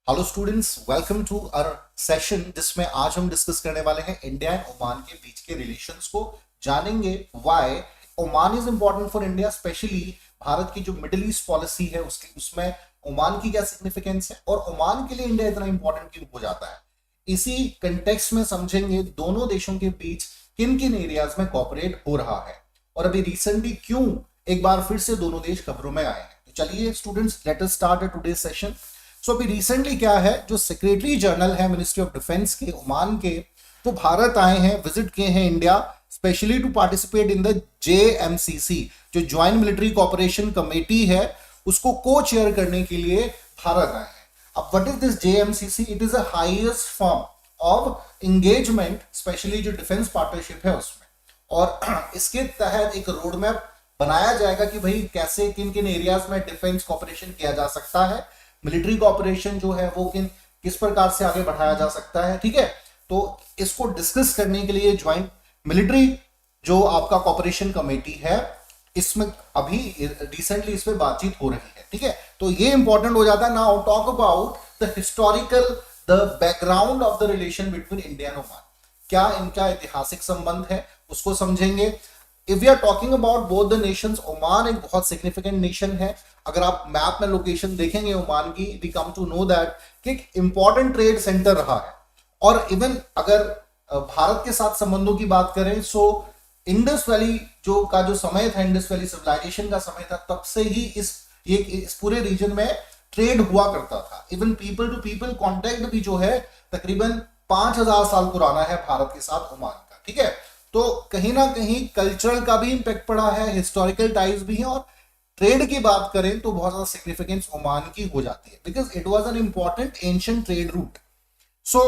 Hello students, welcome to our session जिसमें आज हम डिस्कस करने वाले हैं इंडिया एंड ओमान के बीच के रिलेशंस को। जानेंगे why Oman is important for India, specially Bharat की जो मिडिल ईस्ट पॉलिसी है उसमें ओमान की क्या सिग्निफिकेंस है और ओमान के लिए इंडिया इतना इंपॉर्टेंट क्यों हो जाता है। इसी कंटेक्स्ट में समझेंगे दोनों देशों के बीच किन किन एरियाज में कॉपरेट हो रहा है और अभी रिसेंटली क्यों एक बार फिर से दोनों देश खबरों में आए हैं। तो चलिए students, let us start today session. So अभी रिसेंटली क्या है, जो सेक्रेटरी जनरल है मिनिस्ट्री ऑफ डिफेंस के ओमान के, वो भारत आए हैं, विजिट किए हैं India, specially to participate in the JMCC, जो ज्वाइंट मिलिट्री कोऑपरेशन कमेटी है, उसको को चेयर करने के लिए भारत आए हैं। अब what is this JMCC? It is a highest form of engagement, specially जो डिफेंस पार्टनरशिप है उसमें, और इसके तहत एक रोड मैप बनाया जाएगा कि भाई कैसे किन किन एरियाज में डिफेंस कोऑपरेशन किया जा सकता है, मिलिट्री कोऑपरेशन जो है वो किस प्रकार से आगे बढ़ाया जा सकता है। ठीक है, तो इसको डिस्कस करने के लिए ज्वाइंट मिलिट्री जो आपका कोऑपरेशन कमेटी है, इसमें अभी रिसेंटली इस पे बातचीत हो रही है। ठीक है, तो ये इंपॉर्टेंट हो जाता है। Now talk about the historical, the background of the relation between India and Oman. क्या इनका ऐतिहासिक संबंध है उसको समझेंगे। If we are talking about both the nations, Oman एक बहुत सिग्निफिकेंट नेशन है। अगर आप मैप में लोकेशन देखेंगे ओमान की, we come to know that कि एक इंपॉर्टेंट ट्रेड सेंटर रहा है। और इवन अगर भारत के साथ संबंधों की बात करें, सो इंडस वैली जो समय था, इंडस वैली सिविलाइजेशन का समय था, तब से ही इस पूरे रीजन में ट्रेड हुआ करता था। Even people to people contact भी जो है तकरीबन 5000 साल पुराना है भारत के साथ ओमान का। ठीक है, तो कहीं ना कहीं कल्चरल का भी इंपैक्ट पड़ा है, हिस्टोरिकल टाइज भी है, और ट्रेड की बात करें तो बहुत ज्यादा सिग्निफिकेंस ओमान की हो जाती है, because it was an important ancient trade route. So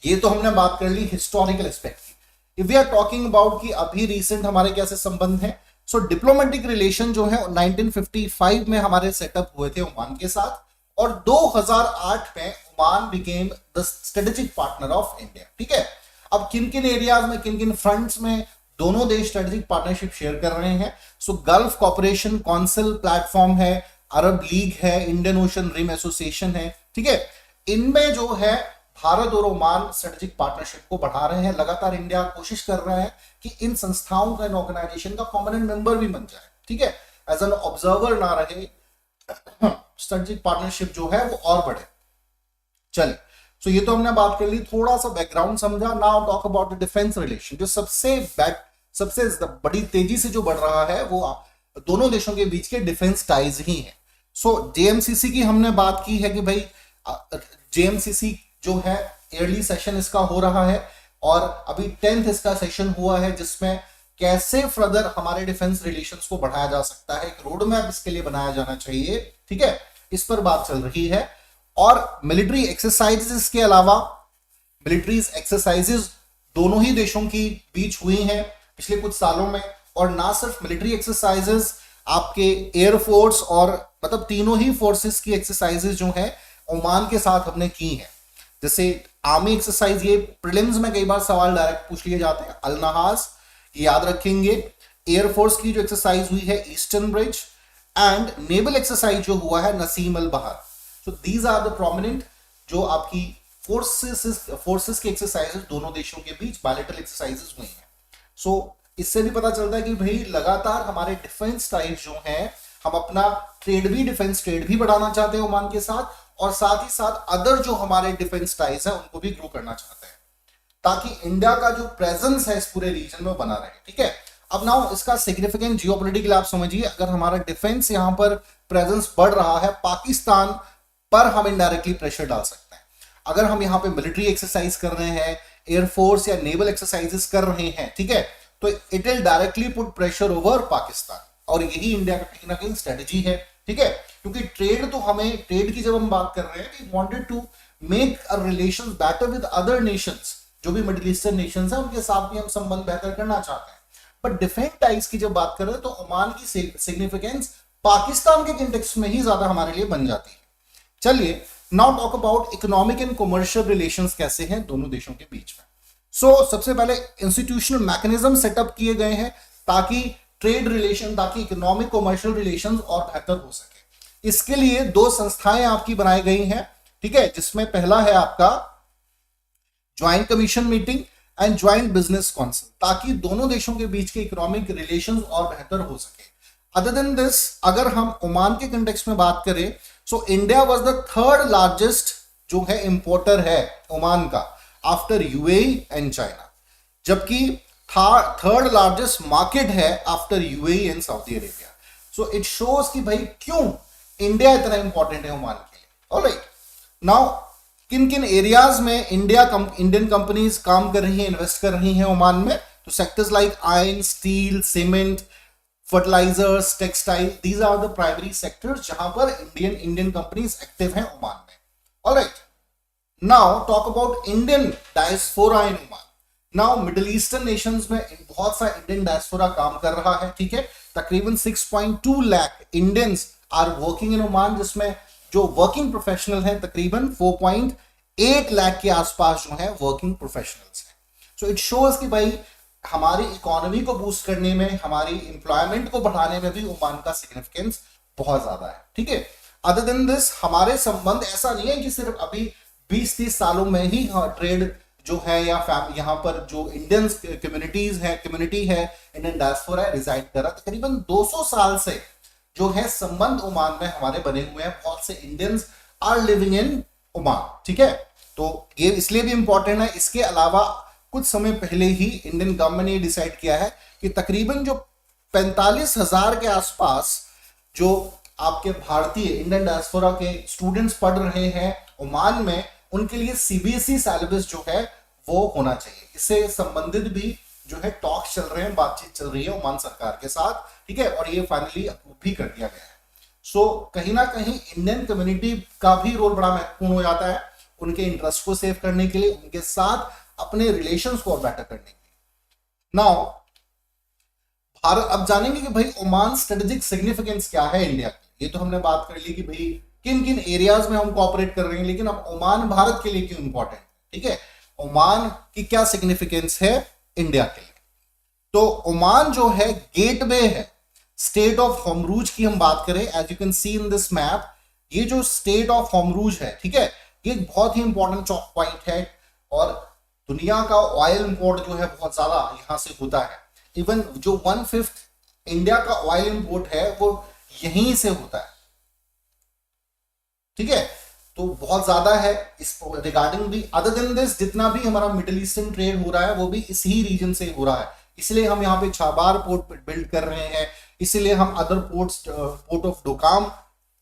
ये तो हमने बात कर ली हिस्टोरिकल एस्पेक्ट की। If we are talking about कि अभी रिसेंट हमारे कैसे संबंध हैं, सो डिप्लोमेटिक रिलेशन जो है 1955 में हमारे सेटअप हुए थे ओमान के साथ, और 2008 में Oman became the strategic partner of India. ठीक है, अब किन किन एरियाज में, किन किन फ्रंट्स में दोनों देश स्ट्रेटेजिक पार्टनरशिप शेयर कर रहे हैं। सो गल्फ कॉर्पोरेशन काउंसिल प्लेटफॉर्म है, अरब लीग है, इंडियन ओशन रिम एसोसिएशन है। ठीक है, इनमें जो है भारत और ओमान स्ट्रेटेजिक पार्टनरशिप को बढ़ा रहे हैं। लगातार इंडिया कोशिश कर रहा है कि इन संस्थाओं का, इन ऑर्गेनाइजेशन का परमानेंट मेंबर भी बन जाए। ठीक है, एज एन ऑब्जर्वर ना रहे, स्ट्रेटेजिक पार्टनरशिप जो है वो और बढ़े। चलिए, सो ये तो हमने बात कर ली, थोड़ा सा बैकग्राउंड समझा। Now talk about the defence relation, जो सबसे बड़ी तेजी से जो बढ़ रहा है वो दोनों देशों के बीच के डिफेंस टाइज ही है। सो JMCC की हमने बात की है कि भाई JMCC जो है ईयरली सेशन इसका हो रहा है, और अभी 10th इसका सेशन हुआ है, जिसमें कैसे फर्दर हमारे डिफेंस रिलेशंस को बढ़ाया जा सकता है, एक रोड मैप इसके लिए बनाया जाना चाहिए। ठीक है, इस पर बात चल रही है। और मिलिट्री एक्सरसाइजेस के अलावा, मिलिट्री एक्सरसाइजेस दोनों ही देशों की बीच हुई हैं पिछले कुछ सालों में, और ना सिर्फ मिलिट्री एक्सरसाइजेस, आपके एयरफोर्स और मतलब तीनों ही फोर्सेस की एक्सरसाइजेस जो हैं ओमान के साथ हमने की हैं। जैसे आर्मी एक्सरसाइज, ये प्रीलिम्स में कई बार सवाल डायरेक्ट पूछ लिए जाते हैं, अल नहास, ये याद रखेंगे। एयरफोर्स की जो एक्सरसाइज हुई है eastern bridge, and naval exercise जो हुआ है नसीम अल बहार। So these are the prominent जो आपकी फोर्सेस की एक्सरसाइजेस दोनों देशों के बीच बायलैटरल एक्सरसाइजेस हुई हैं। सो इससे भी पता चलता है कि भाई लगातार हमारे डिफेंस टाइज जो हैं, हम अपना डिफेंस ट्रेड भी बढ़ाना चाहते हैं ओमान के साथ, और साथ ही साथ अदर जो हमारे डिफेंस टाइज है उनको भी ग्रो करना चाहते हैं, ताकि इंडिया का जो प्रेजेंस है इस पूरे रीजन में बना रहे। ठीक है, अब नाउ इसका सिग्निफिकेंट जियोपॉलिटिकल आप समझिए। अगर हमारा डिफेंस यहां पर प्रेजेंस बढ़ रहा है, पाकिस्तान पर हम इनडायरेक्टली प्रेशर डाल सकते हैं। अगर हम यहाँ पे मिलिट्री एक्सरसाइज कर रहे हैं, एयरफोर्स या नेवल एक्सरसाइजेस कर रहे हैं, ठीक है, तो it will directly put pressure over Pakistan, और यही इंडिया का कहीं ना कहीं स्ट्रेटेजी है। ठीक है, क्योंकि ट्रेड की जब हम बात कर रहे हैं, we wanted to make a relations better with other nations, जो भी मिडिल ईस्टर्न नेशंस हैं उनके साथ भी हम संबंध बेहतर करना चाहते हैं। बट डिफेंस टाइज की जब बात कर रहे हैं, तो ओमान की सिग्निफिकेंस पाकिस्तान के कंटेक्स्ट में ही ज्यादा हमारे लिए बन जाती है। चलिए, now talk about economic and commercial relations कैसे हैं दोनों देशों के बीच में। सबसे पहले इंस्टीट्यूशनल मैकेनिज्म सेटअप किए गए हैं ताकि ट्रेड रिलेशन, ताकि इकोनॉमिक कमर्शियल रिलेशंस और बेहतर हो सके। इसके लिए दो संस्थाएं आपकी बनाई गई हैं, ठीक है, जिसमें पहला है आपका joint commission meeting and joint business council, ताकि दोनों देशों के बीच के इकोनॉमिक रिलेशंस और बेहतर हो सके। अदर देन दिस, अगर हम ओमान के कंटेक्स्ट में बात करें, so India was the third largest जो है इंपोर्टर है ओमान का आफ्टर यूएई एंड चाइना, जबकि थर्ड लार्जेस्ट मार्केट है after UAE and Saudi Arabia. So it shows कि भाई क्यों इंडिया इतना इंपॉर्टेंट है ओमान के लिए। ऑलराइट, नाउ किन किन एरियाज में इंडियन कंपनीज काम कर रही हैं, इन्वेस्ट कर रही हैं ओमान में? तो sectors like iron, steel, cement, fertilisers, textile, these are the primary sectors जहां पर इंडियन कंपनीज एक्टिव हैं ओमान में। Alright, now talk about Indian diaspora in Oman. Now middle eastern nations में बहुत सा इंडियन डायस्पोरा काम कर रहा है, ठीक है। तकरीबन 6.2 lakh Indians are working in Oman, जिसमें जो वर्किंग प्रोफेशनल हैं तकरीबन 4.8 लाख के आसपास जो है वर्किंग प्रोफेशनल्स हैं। सो इट शोज कि भाई हमारी इकोनॉमी को बूस्ट करने में, हमारी एम्प्लॉयमेंट को बढ़ाने में भी ओमान का सिग्निफिकेंस बहुत ज्यादा है, ठीक है। अदर देन दिस, हमारे संबंध ऐसा नहीं है कि सिर्फ अभी 20-30 सालों में ही ट्रेड जो है या यहाँ पर जो इंडियन कम्युनिटी है, इंडियन डायस्पोरा है, रिजाइड कर रहा है। तकरीबन 200 साल से जो है संबंध ओमान में हमारे बने हुए हैं, बहुत से Indians are living in Oman, ठीक है। तो ये इसलिए भी इंपॉर्टेंट है। इसके अलावा कुछ समय पहले ही इंडियन गवर्नमेंट ने डिसाइड किया है कि तकरीबन जो 45,000 के आसपास जो आपके भारतीय इंडियन डायस्पोरा के स्टूडेंट्स पढ़ रहे हैं ओमान में, उनके लिए सीबीएसई सिलेबस जो है वो होना चाहिए। इससे संबंधित भी जो है टॉक चल रहे हैं, बातचीत चल रही है ओमान सरकार के साथ, ठीक है, और ये फाइनली अप्रूव भी कर दिया गया है। सो कहीं ना कहीं इंडियन कम्युनिटी का भी रोल बड़ा महत्वपूर्ण हो जाता है, उनके इंटरेस्ट को सेव करने के लिए, उनके साथ अपने रिलेशंस को और बेटर करने के लिए। नाउ भारत, अब जानेंगे कि भाई ओमान स्ट्रेटेजिक सिग्निफिकेंस क्या है इंडिया की। ये तो हमने बात कर ली कि भाई किन किन एरियाज में हम कोऑपरेट कर रहे हैं, लेकिन अब ओमान भारत के लिए क्यों इंपॉर्टेंट, ठीक है, ओमान की क्या सिग्निफिकेंस है इंडिया के लिए। तो ओमान जो है गेटवे है स्टेट ऑफ होमरूज की हम बात करें, as you can see in this map, ये जो स्टेट ऑफ होमरूज है, ठीक है, ये बहुत ही इंपॉर्टेंट चौक पॉइंट है और दुनिया का ऑयल इंपोर्ट जो है बहुत ज्यादा यहां से होता है। इवन जो 1/5 इंडिया का ऑयल इंपोर्ट है वो यहीं से होता है, ठीक है, तो बहुत ज्यादा है इस रिगार्डिंग भी। अदर देन दिस, जितना भी हमारा मिडिल ईस्टर्न ट्रेड हो रहा है वो भी इसी रीजन से हो रहा है, इसलिए हम यहाँ पे छाबार पोर्ट बिल्ड कर रहे हैं, इसीलिए हम अदर पोर्ट्स, पोर्ट ऑफ डोकाम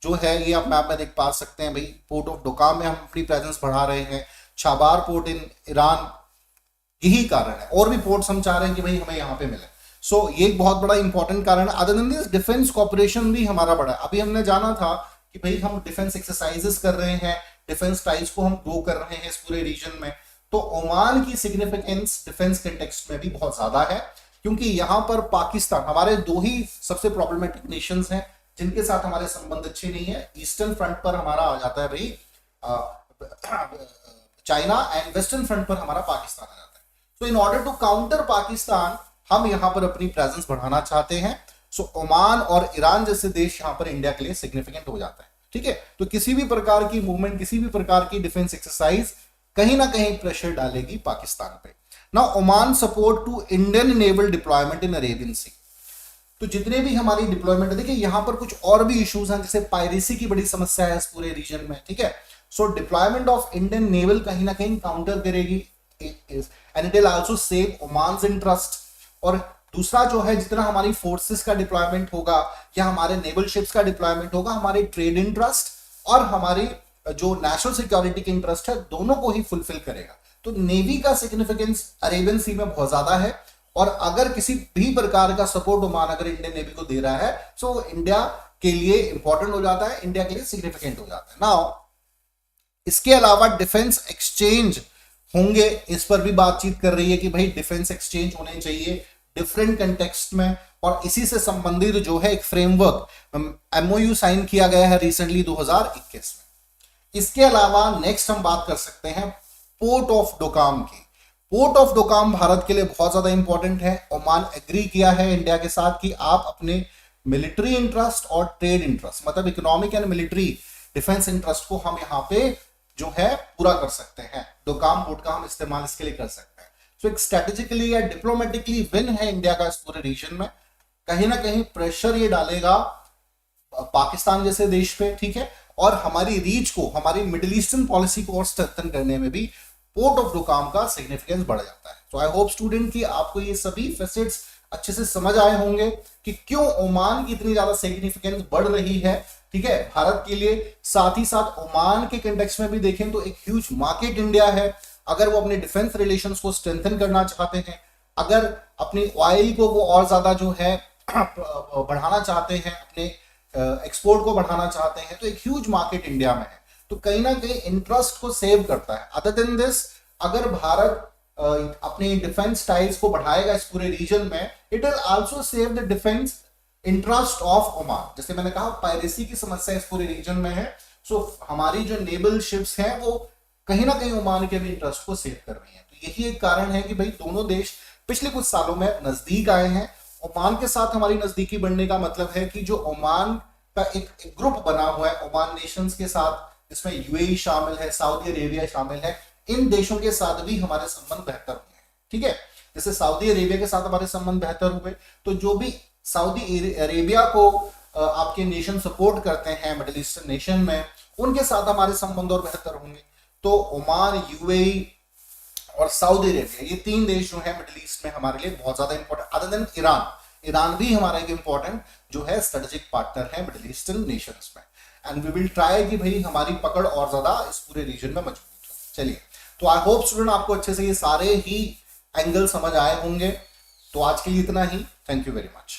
जो है ये आप मैप में देख पा सकते हैं भाई, पोर्ट ऑफ डोकाम में हम अपनी प्रेजेंस बढ़ा रहे हैं, छाबार पोर्ट इन ईरान, यही कारण है। और भी पोर्ट्स हम चाह रहे हैं कि भाई हमें यहाँ पे मिले। सो ये एक बहुत बड़ा इंपॉर्टेंट कारण है। Other than this, defence cooperation भी हमारा बड़ा है। अभी हमने जाना था कि भाई हम डिफेंस एक्सरसाइजेस कर रहे हैं, डिफेंस टाइज को हम ग्रो कर रहे हैं इस पूरे रीजन में। तो ओमान की सिग्निफिकेंस डिफेंस कंटेक्स्ट में भी बहुत ज्यादा है, क्योंकि यहां पर पाकिस्तान, हमारे दो ही सबसे प्रॉब्लमेटिक नेशंस हैं जिनके साथ हमारे संबंध अच्छे नहीं है। ईस्टर्न फ्रंट पर हमारा आ जाता है भाई चाइना, एंड वेस्टर्न फ्रंट पर हमारा पाकिस्तान आ जाता है। So in order to counter Pakistan हम यहां पर अपनी प्रेजेंस बढ़ाना चाहते हैं। सो ओमान और ईरान जैसे देश यहां पर इंडिया के लिए सिग्निफिकेंट हो जाता है, ठीक है। तो किसी भी प्रकार की मूवमेंट, किसी भी प्रकार की डिफेंस एक्सरसाइज कहीं ना कहीं प्रेशर डालेगी पाकिस्तान पे। Now Oman support to Indian naval deployment in Arabian Sea. तो जितने भी हमारी डिप्लॉयमेंट है, देखिए यहां पर कुछ और भी इश्यूज हैं, जैसे पायरेसी की बड़ी समस्या है इस पूरे रीजन में, ठीक है। So deployment of Indian naval कहीं ना कहीं काउंटर करेगी, and it will also save Oman's interest. और दूसरा जो है, जितना हमारी फोर्सेस का डिप्लॉयमेंट होगा या हमारे नेवल शिप्स का डिप्लॉयमेंट होगा, हमारे ट्रेड इंटरेस्ट और हमारी जो नेशनल सिक्योरिटी के इंटरेस्ट है, दोनों को ही फुलफिल करेगा। तो नेवी का सिग्निफिकेंस अरेबियन सी में बहुत ज्यादा है, और अगर किसी भी प्रकार का सपोर्ट ओमान अगर इंडियन नेवी को दे रहा है, तो इंडिया के लिए इंपॉर्टेंट हो जाता है, इंडिया के लिए सिग्निफिकेंट हो जाता है। नाउ इसके अलावा डिफेंस एक्सचेंज होंगे, इस पर भी बातचीत कर रही है कि भाई डिफेंस एक्सचेंज होने चाहिए डिफरेंट कंटेक्स्ट में, और इसी से संबंधित जो है एक फ्रेमवर्क एमओयू साइन किया गया है रिसेंटली 2021 में। इसके अलावा नेक्स्ट हम बात कर सकते हैं पोर्ट ऑफ डोकाम की। पोर्ट ऑफ डोकाम भारत के लिए बहुत ज्यादा इंपॉर्टेंट है। ओमान एग्री किया है इंडिया के साथ कि आप अपने मिलिट्री इंटरेस्ट और ट्रेड इंटरेस्ट, मतलब economic and military defence interest को हम यहाँ पे जो है पूरा कर सकते हैं। डोकाम पोर्ट का हम इस्तेमाल इसके लिए कर सकते हैं। तो एक स्ट्रेटेजिकली या डिप्लोमेटिकली विन है इंडिया का इस पूरे रीजन में। कहीं ना कहीं प्रेशर ये डालेगा पाकिस्तान जैसे देश पे, ठीक है, और हमारी रीच को, हमारी मिडिल ईस्टर्न पॉलिसी को और स्ट्रेंथन करने में भी पोर्ट ऑफ डोकाम का सिग्निफिकेंस बढ़ जाता है। तो आई होप स्टूडेंट कि आपको ये सभी फैसेट्स अच्छे से समझ आए होंगे कि क्यों ओमान की इतनी ज्यादा सिग्निफिकेंस बढ़ रही है, ठीक है, भारत के लिए। साथ ही साथ ओमान के कंटेक्स्ट में भी देखें तो एक ह्यूज मार्केट इंडिया है। अगर वो अपने डिफेंस रिलेशंस को स्ट्रेंथन करना चाहते हैं, अगर अपनी ऑयल को वो और ज्यादा जो है बढ़ाना चाहते हैं, अपने एक्सपोर्ट को बढ़ाना चाहते हैं, तो एक ह्यूज मार्केट इंडिया में है। तो कहीं ना कहीं इंटरेस्ट को सेव करता है। अदर देन दिस, अगर भारत अपने डिफेंस टाइल्स को बढ़ाएगा इस पूरे रीजन में, it will also save the defence interest of Oman. जैसे मैंने कहा, पायरेसी की समस्या इस पूरे रीजन में है, सो हमारी जो नेवल शिप्स हैं वो कहीं ना कहीं ओमान के भी इंटरेस्ट को सेव कर रही हैं। तो यही एक कारण है कि भाई दोनों देश पिछले कुछ सालों में नजदीक आए हैं। ओमान के साथ हमारी नजदीकी बढ़ने का मतलब है कि जो ओमान का एक ग्रुप बना हुआ है ओमान नेशंस के साथ, जिसमें यूएई शामिल है, सऊदी अरेबिया शामिल है, इन देशों के साथ भी हमारे संबंध बेहतर हुए हैं, ठीक है। जैसे सऊदी अरेबिया के साथ हमारे संबंध बेहतर हुए, तो जो भी सऊदी अरेबिया को आपके नेशन सपोर्ट करते हैं मिडिल ईस्टर्न नेशन में, उनके साथ हमारे संबंध और बेहतर होंगे। तो ओमान, यूएई और सऊदी अरेबिया, ये तीन देश जो है मिडिल ईस्ट में हमारे लिए बहुत ज्यादा इंपॉर्टेंट। अदर देन ईरान भी हमारा एक इंपॉर्टेंट जो है स्ट्रेटेजिक पार्टनर है मिडिल ईस्टर्न नेशंस में। एंड वी विल ट्राई कि भाई हमारी पकड़ और ज्यादा इस पूरे रीजन में मजबूत हो। चलिए, तो आई होप स्टूडेंट आपको अच्छे से ये सारे ही एंगल समझ आए होंगे। तो आज के लिए इतना ही। Thank you very much.